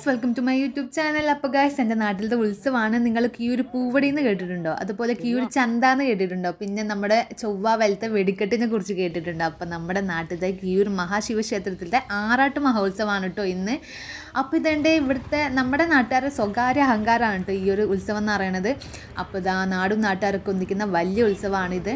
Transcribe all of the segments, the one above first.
Welcome to my YouTube channel. അപ്പോൾ guys, എൻ്റെ നാട്ടിലത്തെ ഉത്സവമാണ്. നിങ്ങൾ കിയൂർ പൂവടിന്ന് കേട്ടിട്ടുണ്ടോ? അതുപോലെ കിയൂർ ചന്താന്ന് കേട്ടിട്ടുണ്ടോ? പിന്നെ നമ്മുടെ ചൊവ്വ വലത്തെ വെടിക്കെട്ടിനെ കുറിച്ച് കേട്ടിട്ടുണ്ടോ? അപ്പം നമ്മുടെ നാട്ടിലത്തെ കിയൂർ മഹാശിവക്ഷേത്രത്തിലെ ആറാട്ട് മഹോത്സവമാണ് കേട്ടോ ഇന്ന്. അപ്പോൾ ഇതെൻ്റെ ഇവിടുത്തെ നമ്മുടെ നാട്ടുകാരുടെ സ്വകാര്യ അഹങ്കാരമാണ് കേട്ടോ ഈ ഒരു ഉത്സവം എന്ന് പറയുന്നത്. അപ്പോൾ ഇതാ നാടും നാട്ടുകാരൊക്കെ ഒന്നിക്കുന്ന വലിയ ഉത്സവമാണിത്.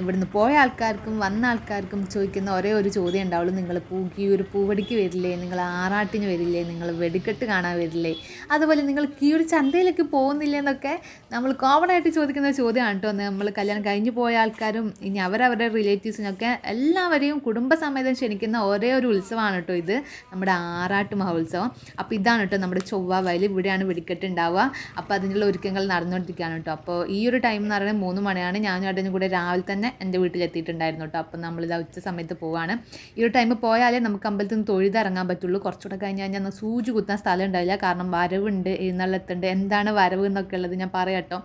ഇവിടുന്ന് പോയ ആൾക്കാർക്കും വന്ന ആൾക്കാർക്കും ചോദിക്കുന്ന ഒരേ ഒരു ചോദ്യം ഉണ്ടാവുള്ളൂ: നിങ്ങൾ കിയൂർ പൂവടിക്ക് വരില്ലേ? നിങ്ങൾ ആറാട്ടിന് വരില്ലേ? നിങ്ങൾ വെടിക്കെട്ട് കാണാൻ വരില്ലേ? അതുപോലെ നിങ്ങൾ കിയൂർ ചന്തയിലേക്ക് പോകുന്നില്ലേ എന്നൊക്കെ നമ്മൾ കോമൺ ആയിട്ട് ചോദിക്കുന്ന ചോദ്യമാണ് കേട്ടോ. നമ്മൾ കല്യാണം കഴിഞ്ഞ് പോയ ആൾക്കാരും ഇനി അവരവരുടെ റിലേറ്റീവ്സിനൊക്കെ എല്ലാവരെയും കുടുംബസമേതം ക്ഷണിക്കുന്ന ഒരേ ഒരു ഉത്സവമാണ് കേട്ടോ ഇത്, നമ്മുടെ ആറാട്ട് മഹോത്സവം. അപ്പോൾ ഇതാണ് കേട്ടോ നമ്മുടെ ചൊവ്വ വയൽ. ഇവിടെയാണ് വെടിക്കെട്ട് ഉണ്ടാവുക. അപ്പോൾ അതിനുള്ള ഒരുക്കങ്ങൾ നടന്നുകൊണ്ടിരിക്കുകയാണ് കേട്ടോ. അപ്പോൾ ഈ ഒരു ടൈം എന്ന് പറയുന്നത് 3 മണിയാണ്. ഞാനും ഏട്ടനും കൂടെ രാവിലെ തന്നെ എൻ്റെ വീട്ടിലെത്തിയിട്ടുണ്ടായിരുന്നു കേട്ടോ. അപ്പോൾ നമ്മളിതാ ഉച്ച സമയത്ത് പോവാണ്. ഈ ഒരു ടൈം പോയാലേ നമുക്ക് അമ്പലത്തിൽ നിന്ന് തൊഴുതിറങ്ങാൻ പറ്റുള്ളൂ. കുറച്ചുകൂടെ കഴിഞ്ഞ് കഴിഞ്ഞാൽ സൂചി കുത്താൻ സ്ഥലം ഉണ്ടാവില്ല. കാരണം വരവുണ്ട്, എഴുന്നള്ളത്തുണ്ട്. എന്താണ് വരവ് എന്നൊക്കെ ഉള്ളത് ഞാൻ പറയാം കേട്ടോ.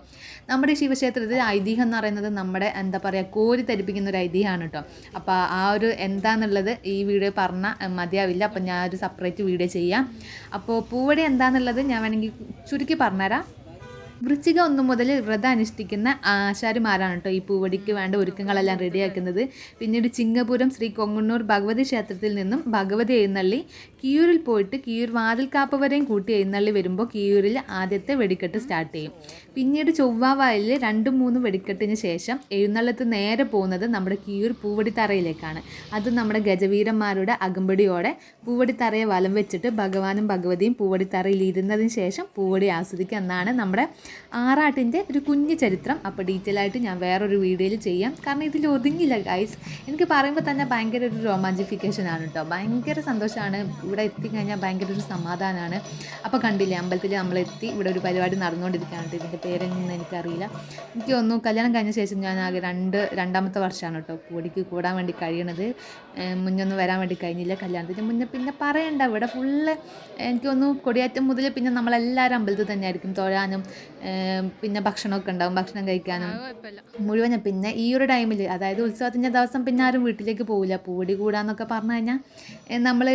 നമ്മുടെ ശിവക്ഷേത്രത്തിൽ ഐതിഹ്യം എന്ന് പറയുന്നത് നമ്മുടെ എന്താ പറയുക, കോരി തരിപ്പിക്കുന്ന ഒരു ഐതിഹ്യമാണ് കേട്ടോ. അപ്പോൾ ആ ഒരു എന്താണെന്നുള്ളത് ഈ വീഡിയോ പറഞ്ഞാൽ മതിയാവില്ല. അപ്പോൾ ഞാനൊരു സെപ്പറേറ്റ് വീഡിയോ ചെയ്യാം. അപ്പോൾ പൂവടി എന്താണെന്നുള്ളത് ഞാൻ വേണമെങ്കിൽ ചുരുക്കി പറഞ്ഞുതരാം. വൃശ്ചിക 1 മുതൽ വ്രതം അനുഷ്ഠിക്കുന്ന ആശാരിമാരാണ് കേട്ടോ ഈ പൂവടിക്ക് വേണ്ട ഒരുക്കങ്ങളെല്ലാം റെഡിയാക്കുന്നത്. പിന്നീട് ചിങ്ങപുരം ശ്രീ കൊങ്ങണ്ണൂർ ഭഗവതി ക്ഷേത്രത്തിൽ നിന്നും ഭഗവതി എഴുന്നള്ളി കിയൂരിൽ പോയിട്ട് കിയൂർ വാതിൽക്കാപ്പ് വരെയും കൂട്ടി എഴുന്നള്ളി വരുമ്പോൾ കിയൂരിൽ ആദ്യത്തെ വെടിക്കെട്ട് സ്റ്റാർട്ട് ചെയ്യും. പിന്നീട് ചൊവ്വാവയലിൽ 2-3 വെടിക്കെട്ടിന് ശേഷം എഴുന്നള്ളത്ത് നേരെ പോകുന്നത് നമ്മുടെ കിയൂർ പൂവടിത്തറയിലേക്കാണ്. അത് നമ്മുടെ ഗജവീരന്മാരുടെ അകമ്പടിയോടെ പൂവടിത്തറയെ വലം വെച്ചിട്ട് ഭഗവാനും ഭഗവതിയും പൂവടിത്തറയിൽ ഇരുന്നതിന് ശേഷം പൂവടി ആസ്വദിക്കുക എന്നാണ് നമ്മുടെ ആറാട്ടിൻ്റെ ഒരു കുഞ്ഞു ചരിത്രം. അപ്പോൾ ഡീറ്റെയിൽ ആയിട്ട് ഞാൻ വേറൊരു വീഡിയോയിൽ ചെയ്യാം. കാരണം ഇതിൽ ഒതുങ്ങില്ല ഗൈസ്. എനിക്ക് പറയുമ്പോൾ തന്നെ ഭയങ്കര ഒരു റൊമാൻറ്റിഫിക്കേഷൻ ആണ് കേട്ടോ. ഭയങ്കര സന്തോഷമാണ്. ഇവിടെ എത്തിക്കഴിഞ്ഞാൽ ഭയങ്കര ഒരു സമാധാനമാണ്. അപ്പോൾ കണ്ടില്ലേ, അമ്പലത്തിൽ നമ്മളെത്തി. ഇവിടെ ഒരു പരിപാടി നടന്നുകൊണ്ടിരിക്കുകയാണ് കേട്ടോ. ഇതിൻ്റെ പേരൊന്നും എനിക്കറിയില്ല. എനിക്ക് തോന്നുന്നു കല്യാണം കഴിഞ്ഞ ശേഷം ഞാൻ ആകെ രണ്ടാമത്തെ വർഷമാണ് കേട്ടോ പൂവടിക്ക് കൂടാൻ വേണ്ടി കഴിയണത്. മുന്നൊന്നും വരാൻ വേണ്ടി കഴിഞ്ഞില്ല. കല്യാണത്തിന് മുന്നേ പിന്നെ പറയണ്ട, ഇവിടെ ഫുള്ള് എനിക്ക് തോന്നുന്നു കൊടിയേറ്റം മുതൽ പിന്നെ നമ്മളെല്ലാവരും അമ്പലത്തിൽ തന്നെയായിരിക്കും തൊഴാനും പിന്നെ ഭക്ഷണമൊക്കെ ഉണ്ടാവും, ഭക്ഷണം കഴിക്കാനും മുഴുവൻ. പിന്നെ ഈ ഒരു ടൈമിൽ, അതായത് ഉത്സവത്തിൻ്റെ ദിവസം പിന്നെ ആരും വീട്ടിലേക്ക് പോവില്ല. പൂവടി കൂടാന്നൊക്കെ പറഞ്ഞു കഴിഞ്ഞാൽ നമ്മൾ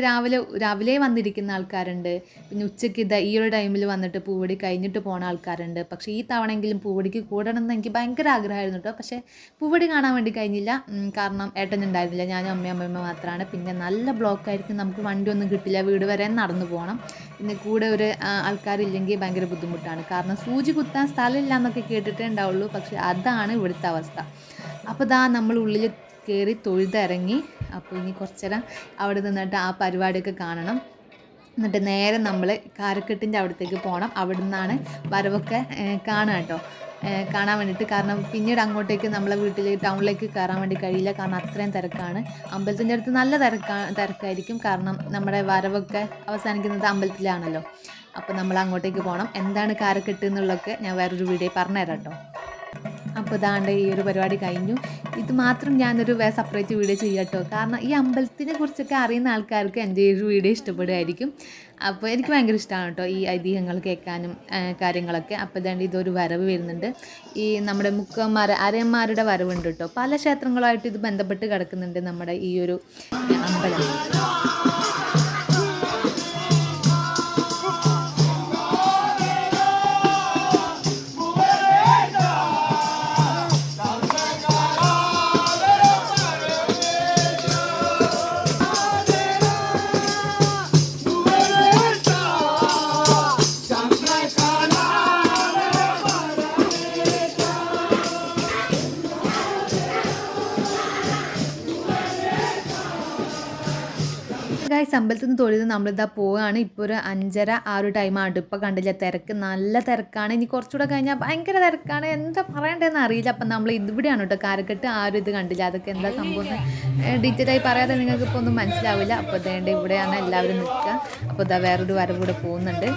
രാവിലെ വന്നിരിക്കുന്ന ആൾക്കാരുണ്ട്. പിന്നെ ഉച്ചയ്ക്ക് ഈ ഒരു ടൈമിൽ വന്നിട്ട് പൂവടി കഴിഞ്ഞിട്ട് പോണ ആൾക്കാരുണ്ട്. പക്ഷേ ഈ തവണയെങ്കിലും പൂവടിക്ക് കൂടണം എന്ന് എനിക്ക് ഭയങ്കര ആഗ്രഹമായിരുന്നു കേട്ടോ. പക്ഷേ പൂവടി കാണാൻ വേണ്ടി കഴിഞ്ഞില്ല. കാരണം ഏട്ടനുണ്ടായിരുന്നില്ല, ഞാനും അമ്മയമ്മ മാത്രമാണ്. പിന്നെ നല്ല ബ്ലോക്കായിരിക്കും, നമുക്ക് വണ്ടി ഒന്നും കിട്ടില്ല, വീട് വരെ നടന്നു പോകണം. പിന്നെ കൂടെ ഒരു ആൾക്കാരില്ലെങ്കിൽ ഭയങ്കര ബുദ്ധിമുട്ടാണ്. കാരണം സൂചി കുത്താൻ സ്ഥലമില്ല എന്നൊക്കെ കേട്ടിട്ടേ ഉണ്ടാവുള്ളൂ. പക്ഷേ അതാണ് ഇവിടുത്തെ അവസ്ഥ. അപ്പോൾ നമ്മൾ ഉള്ളിൽ കയറി തൊഴുതിറങ്ങി. അപ്പോൾ ഇനി കുറച്ച് നേരം അവിടെ നിന്നിട്ട് ആ പരിപാടിയൊക്കെ കാണണം. എന്നിട്ട് നേരെ നമ്മൾ കാരക്കെട്ടിൻ്റെ അവിടത്തേക്ക് പോകണം. അവിടെ നിന്നാണ് വരവൊക്കെ കാണുക കേട്ടോ, കാണാൻ വേണ്ടിയിട്ട്. കാരണം പിന്നീട് അങ്ങോട്ടേക്ക് നമ്മളെ ടൗണിലേക്ക് കയറാൻ വേണ്ടി കഴിയില്ല. കാരണം അത്രയും തിരക്കാണ്. അമ്പലത്തിൻ്റെ അടുത്ത് നല്ല തിരക്കായിരിക്കും. കാരണം നമ്മുടെ വരവൊക്കെ അവസാനിക്കുന്നത് അമ്പലത്തിലാണല്ലോ. അപ്പോൾ നമ്മൾ അങ്ങോട്ടേക്ക് പോകണം. എന്താണ് കാരക്കെട്ട് എന്നുള്ളതൊക്കെ ഞാൻ വേറൊരു വീഡിയോ പറഞ്ഞുതരാം കേട്ടോ. അപ്പോൾ ഇതാണ്ട് ഈ ഒരു പരിപാടി കഴിഞ്ഞു. ഇത് മാത്രം ഞാനൊരു സെപ്പറേറ്റ് വീഡിയോ ചെയ്യാം കേട്ടോ. കാരണം ഈ അമ്പലത്തിനെ കുറിച്ചൊക്കെ അറിയുന്ന ആൾക്കാർക്ക് എൻ്റെ ഈ ഒരു വീഡിയോ ഇഷ്ടപ്പെടുമായിരിക്കും. അപ്പോൾ എനിക്ക് ഭയങ്കര ഇഷ്ടമാണ് കേട്ടോ ഈ ഐതിഹ്യങ്ങൾ കേൾക്കാനും കാര്യങ്ങളൊക്കെ. അപ്പോൾ ഇതാണ്ട് ഇതൊരു വരവ് വരുന്നുണ്ട്. ഈ നമ്മുടെ അരയന്മാരുടെ വരവുണ്ട് കേട്ടോ. പല ക്ഷേത്രങ്ങളുമായിട്ട് ഇത് ബന്ധപ്പെട്ട് കിടക്കുന്നുണ്ട് നമ്മുടെ ഈ ഒരു അമ്പലം. ഗൈസ്, അമ്പലത്തിൽ നിന്ന് തൊഴുത് നമ്മളിതാ പോവുകയാണ്. ഇപ്പോൾ ഒരു 5:30 ആ ഒരു ടൈമാണ്. ഇപ്പോൾ കണ്ടില്ല, തിരക്ക് നല്ല തിരക്കാണ്. ഇനി കുറച്ചുകൂടെ കഴിഞ്ഞാൽ ഭയങ്കര തിരക്കാണ്. എന്താ പറയണ്ടതെന്ന് അറിയില്ല. അപ്പം നമ്മൾ ഇവിടെയാണ് കേട്ടോ കാരക്കെട്ട്. ആരും ഇത് കണ്ടില്ല. അതൊക്കെ എന്താ സംഭവം ഡീറ്റെയിലായി പറയാതെ നിങ്ങൾക്ക് ഇപ്പോൾ ഒന്നും മനസ്സിലാവില്ല. അപ്പോൾ അതേണ്ട ഇവിടെയാണ് എല്ലാവരും നിൽക്കുക. അപ്പോൾ ഇതാ വേറൊരു വരവ് കൂടെ പോകുന്നുണ്ട്.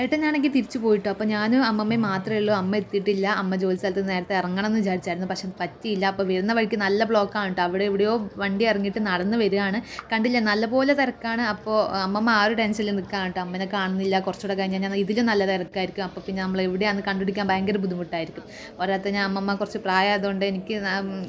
ഏട്ടനാണെങ്കിൽ തിരിച്ചു പോയിട്ടോ. അപ്പോൾ ഞാനും അമ്മമ്മയും മാത്രമേ ഉള്ളൂ. അമ്മ എത്തിയിട്ടില്ല. അമ്മ ജോലി സ്ഥലത്ത് നേരത്തെ ഇറങ്ങണം എന്ന് വിചാരിച്ചായിരുന്നു, പക്ഷെ പറ്റിയില്ല. അപ്പോൾ വരുന്ന വഴിക്ക് നല്ല ബ്ലോക്കാണ് കേട്ടോ. അവിടെ എവിടെയോ വണ്ടി ഇറങ്ങിയിട്ട് നടന്ന് വരികയാണ്. കണ്ടില്ല, നല്ലപോലെ തിരക്കാണ്. അപ്പോൾ അമ്മമ്മ ആ ഒരു ടെൻഷനിൽ നിൽക്കുകയാണ് കേട്ടോ. അമ്മനെ കാണുന്നില്ല, കുറച്ചുകൂടെ കഴിഞ്ഞാൽ ഞാൻ ഇതിലും നല്ല തിരക്കായിരിക്കും. അപ്പോൾ പിന്നെ നമ്മൾ എവിടെയാണെന്ന് കണ്ടുപിടിക്കാൻ ഭയങ്കര ബുദ്ധിമുട്ടായിരിക്കും. ഒരാത്ത ഞാൻ അമ്മമ്മ കുറച്ച് പ്രായമായതുകൊണ്ട് എനിക്ക്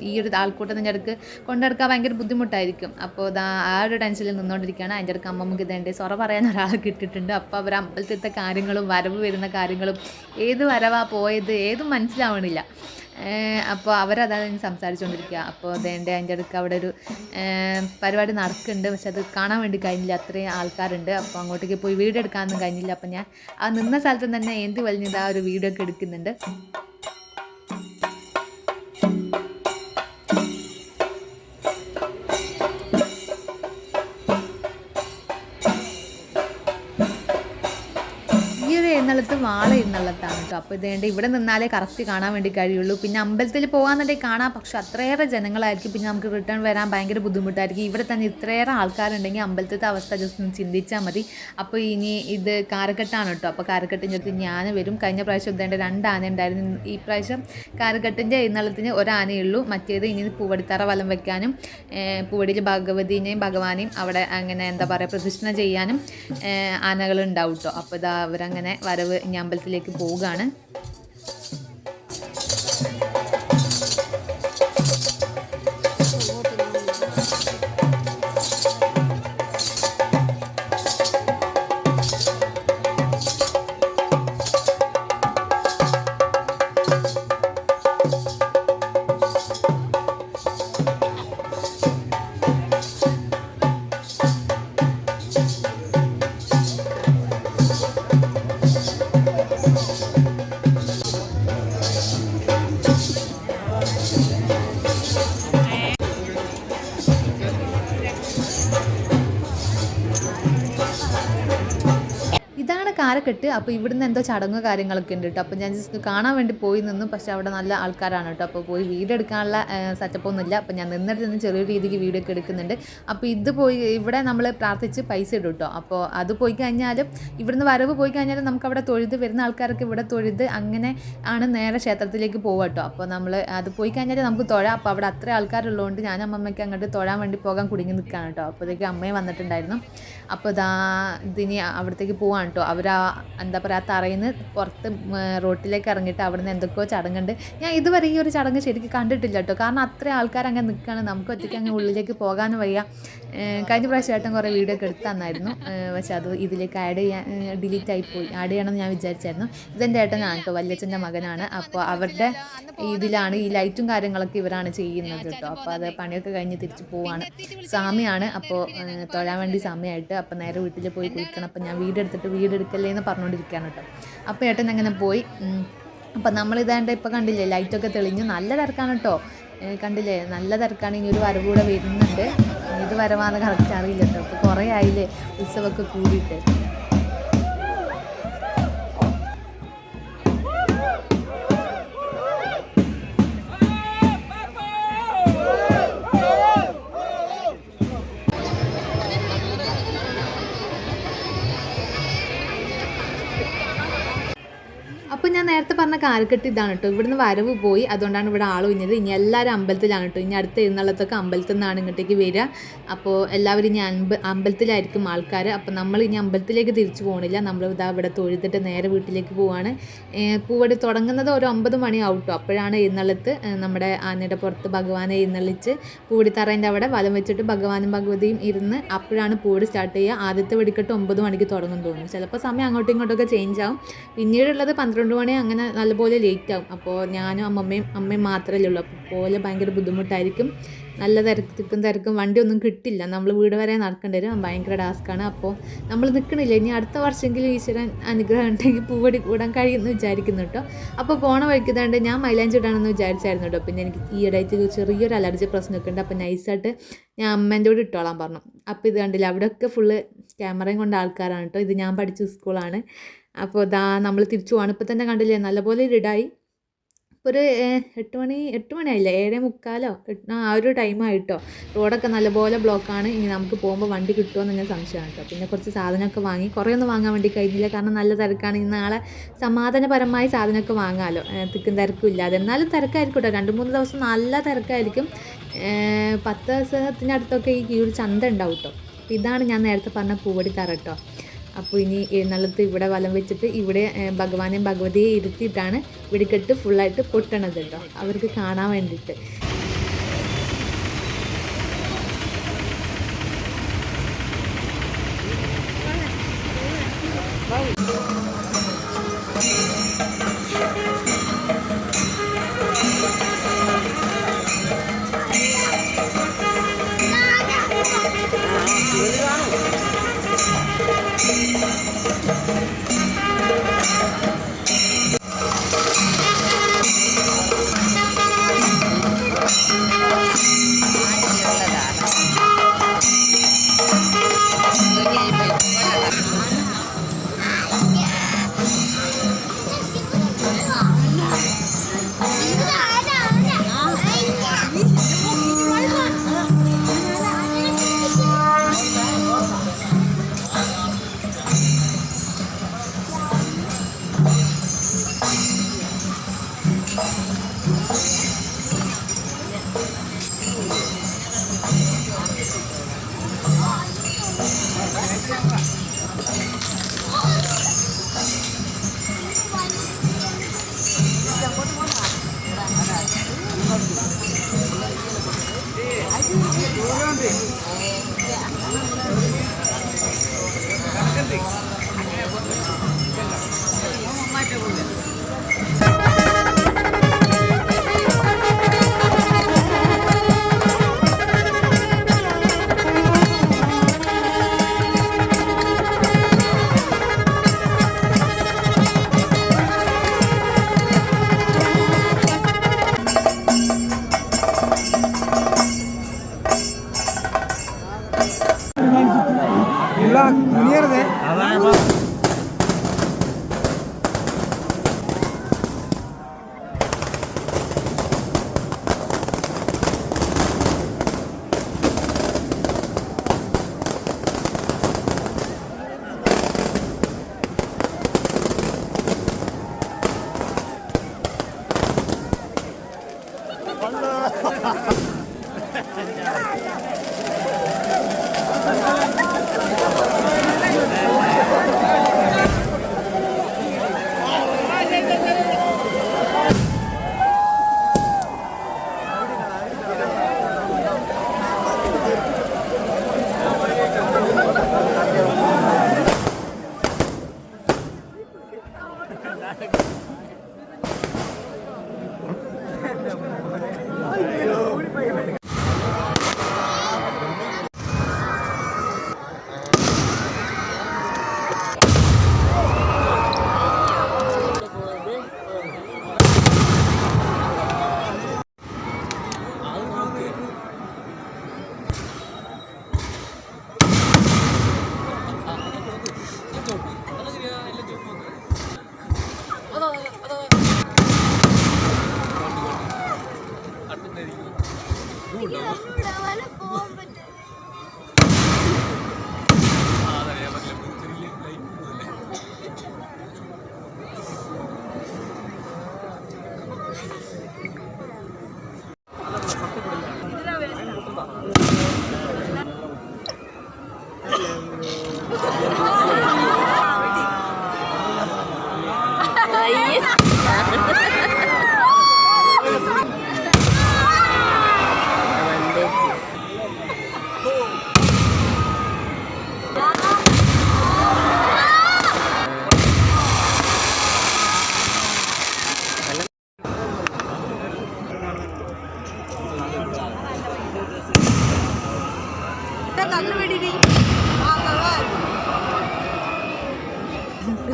ഈ ഒരു ആൾക്കൂട്ടത്തിൻ്റെ അടുക്ക് കൊണ്ടെടുക്കാൻ ഭയങ്കര ബുദ്ധിമുട്ടായിരിക്കും. അപ്പോൾ ആ ഒരു ടെൻഷനിൽ നിന്നുകൊണ്ടിരിക്കുകയാണ്. അതിൻ്റെ അടുക്ക് അമ്മമ്മക്ക് ഇതേണ്ടേ സൊറ പറയാൻ ഒരാളെ കിട്ടിയിട്ടുണ്ട്. അപ്പോൾ അവർ അമ്പലത്തിലത്തെ കാര്യങ്ങളും വരവ് വരുന്ന കാര്യങ്ങളും ഏത് വരവാ പോയത് ഏതും മനസ്സിലാവണില്ല. അപ്പോൾ അവരതാണ് സംസാരിച്ചുകൊണ്ടിരിക്കുക. അപ്പോൾ അതേണ്ട അതിൻ്റെ അടുക്ക് അവിടെ ഒരു പരിപാടി നടക്കുന്നുണ്ട്, പക്ഷെ അത് കാണാൻ വേണ്ടി കഴിഞ്ഞില്ല, അത്രയും ആൾക്കാരുണ്ട്. അപ്പോൾ അങ്ങോട്ടേക്ക് പോയി വീഡിയോ എടുക്കാനൊന്നും കഴിഞ്ഞില്ല. അപ്പോൾ ഞാൻ ആ നിന്ന സ്ഥലത്ത് തന്നെ എന്ത് വലിഞ്ഞത് ആ ഒരു വീഡിയോ ഒക്കെ എടുക്കുന്നുണ്ട്. എഴുന്നള്ളത്ത് വാള എഴുന്നള്ളത്താണ് കേട്ടോ. അപ്പോൾ ഇതേണ്ട ഇവിടെ നിന്നാലേ കറക്റ്റ് കാണാൻ വേണ്ടി കഴിയുള്ളൂ. പിന്നെ അമ്പലത്തിൽ പോകാന്നുണ്ടെങ്കിൽ കാണാം, പക്ഷെ അത്രയേറെ ജനങ്ങളായിരിക്കും. പിന്നെ നമുക്ക് റിട്ടേൺ വരാൻ ഭയങ്കര ബുദ്ധിമുട്ടായിരിക്കും. ഇവിടെ തന്നെ ഇത്രയേറെ ആൾക്കാരുണ്ടെങ്കിൽ അമ്പലത്തിലത്തെ അവസ്ഥ ജസ്റ്റ് ഒന്ന് ചിന്തിച്ചാൽ മതി. അപ്പോൾ ഇനി ഇത് കാരക്കെട്ടാണ് കേട്ടോ. അപ്പോൾ കാരക്കെട്ടിൻ്റെ അടുത്ത് ഞാൻ വരും. കഴിഞ്ഞ പ്രാവശ്യം ഇതേണ്ട 2 ആന ഉണ്ടായിരുന്നു. ഈ പ്രാവശ്യം കാരക്കെട്ടിൻ്റെ എഴുന്നള്ളത്തിന് 1 ആനയുള്ളൂ. മറ്റേത് ഇനി പൂവടിത്തറ വലം വെക്കാനും പൂവടിയിൽ ഭഗവതിനെയും ഭഗവാനെയും അവിടെ അങ്ങനെ എന്താ പറയുക പ്രതിഷ്ഠ ചെയ്യാനും ആനകളുണ്ടാവും കേട്ടോ. അപ്പോൾ ഇതാ അവരങ്ങനെ വരവ് ഇനി അമ്പലത്തിലേക്ക് പോവുകയാണ്. കാരക്കെട്ട്. അപ്പോൾ ഇവിടുന്ന് എന്തോ ചടങ്ങോ കാര്യങ്ങളൊക്കെ ഉണ്ട് കേട്ടോ. അപ്പോൾ ഞാൻ ജസ്റ്റ് കാണാൻ വേണ്ടി പോയി നിന്നു, പക്ഷേ അവിടെ നല്ല ആൾക്കാരാണ് കേട്ടോ. അപ്പോൾ പോയി വീഡിയോ എടുക്കാനുള്ള സെറ്റപ്പൊന്നും ഇല്ല. അപ്പോൾ ഞാൻ നിന്നിട്ട് ചെറിയ രീതിക്ക് വീഡിയോ ഒക്കെ എടുക്കുന്നുണ്ട്. അപ്പോൾ ഇത് പോയി ഇവിടെ നമ്മൾ പ്രാർത്ഥിച്ച് പൈസ ഇടും കേട്ടോ. അപ്പോൾ അത് പോയി കഴിഞ്ഞാലും ഇവിടുന്ന് വരവ് പോയി കഴിഞ്ഞാലും നമുക്ക് അവിടെ തൊഴുത് വരുന്ന ആൾക്കാരൊക്കെ ഇവിടെ തൊഴുത് അങ്ങനെ ആണ് നേരെ ക്ഷേത്രത്തിലേക്ക് പോകുക കേട്ടോ. അപ്പോൾ നമ്മൾ അത് പോയി കഴിഞ്ഞാൽ നമുക്ക് തൊഴാം. അപ്പോൾ അവിടെ അത്ര ആൾക്കാരുള്ളതുകൊണ്ട് ഞാൻ അമ്മമ്മയ്ക്ക് അങ്ങോട്ട് തൊഴാൻ വേണ്ടി പോകാൻ കുടുങ്ങി നിൽക്കുകയാണ് കേട്ടോ. അപ്പോഴത്തേക്ക് അമ്മയെ വന്നിട്ടുണ്ടായിരുന്നു. അപ്പോൾ ഇതിനി അവിടത്തേക്ക് പോവാണ് കേട്ടോ. അവർ എന്താ പറയുക തറയിൽ നിന്ന് പുറത്ത് റോട്ടിലേക്ക് ഇറങ്ങിയിട്ട് അവിടെ നിന്ന് എന്തൊക്കെയോ ചടങ്ങുണ്ട്. ഞാൻ ഇതുവരെ ഈ ഒരു ചടങ്ങ് ശരിക്കും കണ്ടിട്ടില്ല കേട്ടോ. കാരണം അത്രയും ആൾക്കാർ അങ്ങനെ നിൽക്കുകയാണ്, നമുക്ക് ഒറ്റയ്ക്ക് അങ്ങനെ ഉള്ളിലേക്ക് പോകാനും വയ്യ. കഴിഞ്ഞ പ്രാവശ്യം ഏട്ടൻ കുറേ വീഡിയോ ഒക്കെ എടുത്ത് തന്നായിരുന്നു, പക്ഷെ അത് ഇതിലേക്ക് ഡിലീറ്റ് ആയിപ്പോയി. ആഡ് ചെയ്യണമെന്ന് ഞാൻ വിചാരിച്ചായിരുന്നു. ഇതെൻ്റെ ഏട്ടനാണ് കേട്ടോ, വല്യച്ഛൻ്റെ മകനാണ്. അപ്പോൾ അവരുടെ ഇതിലാണ് ഈ ലൈറ്റും കാര്യങ്ങളൊക്കെ ഇവരാണ് ചെയ്യുന്നത് കേട്ടോ. അപ്പോൾ അത് പണിയൊക്കെ കഴിഞ്ഞ് തിരിച്ച് പോവാണ്. സാമിയാണ്, അപ്പോൾ തൊഴാൻ വേണ്ടി സമയമായിട്ട്. അപ്പോൾ നേരെ വീട്ടിൽ പോയി കുളിക്കണം. അപ്പോൾ ഞാൻ വീഡിയോ എടുക്കല്ലേ എന്ന് പറഞ്ഞുകൊണ്ടിരിക്കുകയാണ് കേട്ടോ. അപ്പോൾ ഏട്ടൻ അങ്ങനെ പോയി. അപ്പം നമ്മളിതാണ്ട് ഇപ്പോൾ കണ്ടില്ലേ ലൈറ്റൊക്കെ തെളിഞ്ഞു, നല്ല തിരക്കാണ് കേട്ടോ. കണ്ടില്ലേ നല്ല തിരക്കാണ്. ഇനി ഒരു വരവ് കൂടെ വരുന്നുണ്ട്. ഇത് വരവാന്ന് കറക്റ്റ് അറിയില്ല കേട്ടോ. അപ്പോൾ കുറേ ആയില്ലേ ഉത്സവമൊക്കെ കൂടിയിട്ട്. അപ്പോൾ ഞാൻ നേരത്തെ പറഞ്ഞ കാരക്കെട്ട് ഇതാണ് കേട്ടോ. ഇവിടുന്ന് വരവ് പോയി, അതുകൊണ്ടാണ് ഇവിടെ ആളൊഴിഞ്ഞത്. ഇനി എല്ലാവരും അമ്പലത്തിലാണ് കേട്ടോ. ഇനി അടുത്ത എഴുന്നള്ളത്തൊക്കെ അമ്പലത്തിൽ നിന്നാണ് ഇങ്ങോട്ടേക്ക് വരിക. അപ്പോൾ എല്ലാവരും ഇനി അമ്പലത്തിലായിരിക്കും ആൾക്കാർ. അപ്പോൾ നമ്മൾ ഇനി അമ്പലത്തിലേക്ക് തിരിച്ചു പോകണില്ല. നമ്മൾ ഇവിടെ തൊഴുതിട്ട് നേരെ വീട്ടിലേക്ക് പോവാണ്. പൂവടി തുടങ്ങുന്നത് ഒരു 9 മണിയാവും കേട്ടോ. അപ്പോഴാണ് എഴുന്നള്ളത്ത്. നമ്മുടെ ആനയുടെ പുറത്ത് ഭഗവാനെ എഴുന്നള്ളിച്ച് പൂവടിത്തറേൻ്റെ അവിടെ വലം വെച്ചിട്ട് ഭഗവാനും ഭഗവതിയും ഇരുന്ന് അപ്പോഴാണ് പൂവടി സ്റ്റാർട്ട് ചെയ്യുക. ആദ്യത്തെ വെടിക്കെട്ട് 9 മണിക്ക് തുടങ്ങും തോന്നുന്നു. ചിലപ്പോൾ സമയം അങ്ങോട്ടും ഇങ്ങോട്ടൊക്കെ ചേഞ്ച് ആവും. പിന്നീടുള്ളത് 12 മണി അങ്ങനെ നല്ലപോലെ ലേറ്റ് ആവും. അപ്പോൾ ഞാനും അമ്മയും മാത്രമല്ലേ ഉള്ളൂ. അപ്പോൾ പോലെ ഭയങ്കര ബുദ്ധിമുട്ടായിരിക്കും. നല്ല തിരക്കും വണ്ടിയൊന്നും കിട്ടില്ല. നമ്മൾ വീട് വരെ നടക്കേണ്ടി വരും. ഭയങ്കര ടാസ്ക്കാണ്. അപ്പോൾ നമ്മൾ നിൽക്കണില്ല. ഇനി അടുത്ത വർഷമെങ്കിലും ഈശ്വരൻ അനുഗ്രഹം ഉണ്ടെങ്കിൽ പൂവടി കൂടാൻ കഴിയുമെന്ന് വിചാരിക്കുന്നു കേട്ടോ. അപ്പോൾ പോണ വഴിക്കുന്നുണ്ട് ഞാൻ മൈലാഞ്ചി ഇടാണെന്ന് വിചാരിച്ചായിരുന്നു കേട്ടോ. പിന്നെ എനിക്ക് ഈ ഇടയ്ക്ക് ചെറിയൊരു അലർജി പ്രശ്നമൊക്കെ ഉണ്ട്. അപ്പോൾ നൈസായിട്ട് ഞാൻ അമ്മേൻ്റെ കൂടെ ഇട്ടോളാൻ പറഞ്ഞു. അപ്പോൾ ഇത് കണ്ടില്ല, അവിടെയൊക്കെ ഫുള്ള് ക്യാമറയും കൊണ്ട് ആൾക്കാരാണ് കേട്ടോ. ഇത് ഞാൻ പഠിച്ച സ്കൂളാണ്. അപ്പോൾ നമ്മൾ തിരിച്ചു പോവാണ്. ഇപ്പോൾ തന്നെ കണ്ടില്ലേ നല്ലപോലെ ഇടായി. ഒരു 8 ആയില്ലേ, 7:45 ആ ഒരു ടൈമായിട്ടോ. റോഡൊക്കെ നല്ലപോലെ ബ്ലോക്കാണ്. ഇനി നമുക്ക് പോകുമ്പോൾ വണ്ടി കിട്ടുമോ എന്ന് ഞാൻ സംശയമാണ് കേട്ടോ. പിന്നെ കുറച്ച് സാധനമൊക്കെ വാങ്ങി, കുറേ ഒന്നും വാങ്ങാൻ വേണ്ടി കഴിഞ്ഞില്ല, കാരണം നല്ല തിരക്കാണ്. ഇന്ന് നാളെ സമാധാനപരമായി സാധനമൊക്കെ വാങ്ങാമല്ലോ, തിക്കും തിരക്കും ഇല്ലാതെ. എന്നാലും തിരക്കായിരിക്കും കേട്ടോ, 2-3 ദിവസം നല്ല തിരക്കായിരിക്കും. 10 ദിവസത്തിനടുത്തൊക്കെ ഈ കീഴ് ചന്ത ഉണ്ടാവും കേട്ടോ. ഇതാണ് ഞാൻ നേരത്തെ പറഞ്ഞ പൂവടിത്തറ കേട്ടോ. അപ്പോൾ ഇനി എഴുന്നള്ളത്ത് ഇവിടെ വലം വെച്ചിട്ട് ഇവിടെ ഭഗവാനെയും ഭഗവതിയെ ഇരുത്തിയിട്ടാണ് വെടിക്കെട്ട് ഫുള്ളായിട്ട് പൊട്ടണത് കേട്ടോ, അവർക്ക് കാണാൻ വേണ്ടിയിട്ട്.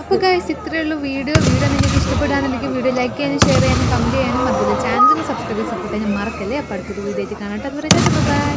അപ്പോൾ ഗൈസ് ഇത്രയേ ഉള്ളൂ വീഡിയോ നിങ്ങൾക്ക് ഇഷ്ടപ്പെടാന്നുണ്ടെങ്കിൽ വീഡിയോ ലൈക്ക് ചെയ്യാനും ഷെയർ ചെയ്യാനും കമൻറ്റ് ചെയ്യാനും അതുപോലെ ചാനൽ സബ്സ്ക്രൈബ് ചെയ്യാൻ മറക്കല്ലേ. അപ്പോൾ അടുത്തൊരു വീഡിയോ ആയിട്ട് കാണട്ടെ. അതുവരെ ബൈ.